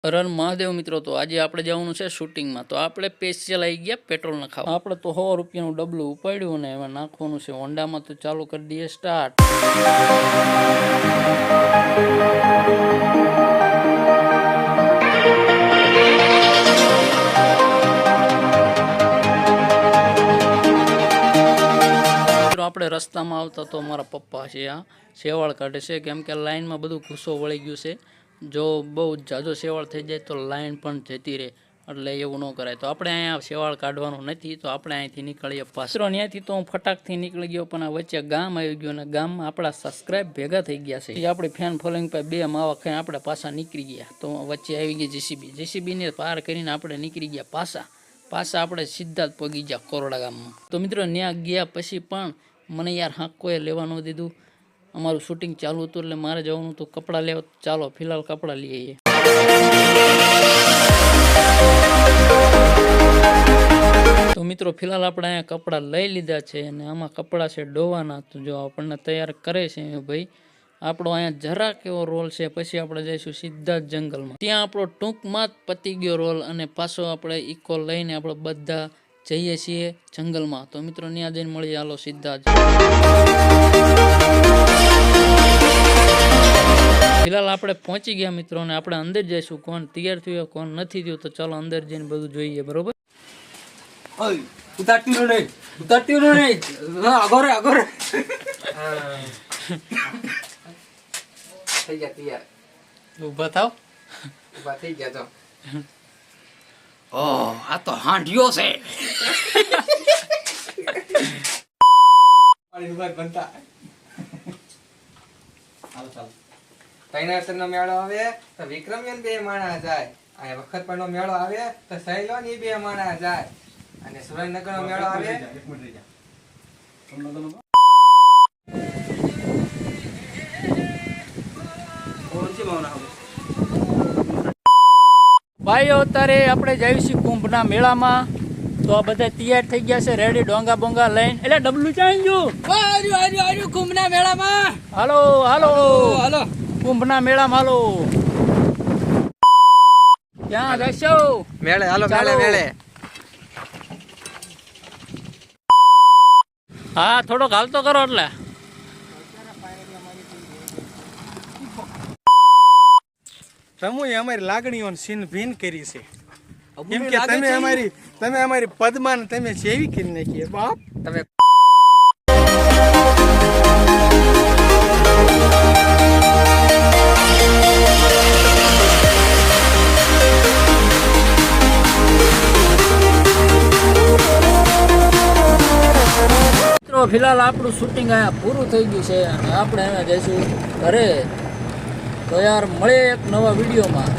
હર મહાદેવ મિત્રો, તો આજે આપણે જવાનું છે શૂટિંગમાં. તો આપણે સ્પેશિયલ આવી ગયા પેટ્રોલ નખાવા. આપણે તો 100 રૂપિયાનું ડબલું ઉપાડ્યું અને એમાં નાખવાનું છે હોન્ડામાં. તો ચાલુ કરી દઈએ સ્ટાર્ટ. આપણે રસ્તામાં આવતા તો મારા પપ્પા છે આ શેવાળ કાઢે છે, કેમ કે લાઈનમાં બધું ઘૂસો વળી ગયું છે. જો બહુ જાજો શેવાળ થઈ જાય તો લાઈન પણ જતી રહે, એટલે એવું ન કરાય. તો આપણે અહીંયા શેવાળ કાઢવાનું નથી, તો આપણે અહીંથી નીકળીએ પાછળ. ત્યાંથી તો હું ફટાકથી નીકળી ગયો, પણ આ વચ્ચે ગામ આવી ગયું અને ગામમાં આપણા સબસ્ક્રાઈબ ભેગા થઈ ગયા છે. આપણી ફેન ફોલોઈંગ પર 2 માવા ખાઈ આપણે પાછા નીકળી ગયા. તો વચ્ચે આવી ગઈ જેસીબીને પાર કરીને આપણે નીકળી ગયા પાછા આપણે સીધા જ પગી ગયા કોરડા ગામમાં. તો મિત્રો ત્યાં ગયા પછી પણ મને યાર હાંકોએ લેવા ન દીધું. અમારું શૂટિંગ ચાલુ હતું એટલે મારે જવાનું હતું કપડાં લેવા. ચાલો ફિલહાલ કપડાં લઈ આવીએ. તો મિત્રો ફિલહાલ આપણે અહીંયા કપડાં લઈ લીધા છે અને આમાં કપડાં છે ડોવાના. તો જો આપણને તૈયાર કરે છે ભાઈ. આપણો અહીંયા જરાક એવો રોલ છે, પછી આપણે જઈશું સીધા જ જંગલમાં. ત્યાં આપણો ટૂંકમાં જ પતી ગયો રોલ અને પાછો આપણે ઇકો લઈને આપણે બધા જઈએ છીએ જંગલમાં. તો મિત્રો ત્યાં જઈને મળીએ, હાલો સીધા જ. ફિલહાલ આપણે પહોંચી ગયા મિત્રો, અને આપણે અંદર જઈશું. કોણ તૈયાર થયું કોણ નથી થયું, તો ચાલો અંદર જઈને બધું જોઈએ. બરોબર, ઉતારતી નહીં આગળ થઈ ગયા તૈયાર. ઊભા થાવ. ઉભા થઈ ગયા તો. ઓહ, આ તો હાંડિયો છે. તૈનાતનો મેળો આવે તો વિક્રમિયન 2 માણસ જાય, અને વખતપરનો મેળો આવે તો સૈલોન 2 માણસ જાય, અને સુરેન્દ્રનગરનો મેળો આવે. ભાઈઓ અત્યારે આપણે જઈશું કુંભના મેળામાં. તો આ બધા તૈયાર થઈ ગયા છે, રેડી ડોંગા બોંગા લઈને. એટલે ડબલું ચાઈ ગયું કુંભના મેળામાં. હાલો હાલો હાલો કુંભના મેળામાં હાલો. ક્યાં જશો? મેળે હાલો. મેળે હા, થોડોક હાલતો કરો. એટલે રમુએ અમારી લાગણીઓને સીન ભીન કરી છે, કેમ કે તમે અમારી પદ્માને તમે જેવી કરી નાખી બાપ. તમે ફિલહાલ આપણું શૂટિંગ અહીંયા પૂરું થઈ ગયું છે અને આપણે અહીંયા જઈશું ઘરે. તો યાર મળીએ એક નવા વિડીયોમાં.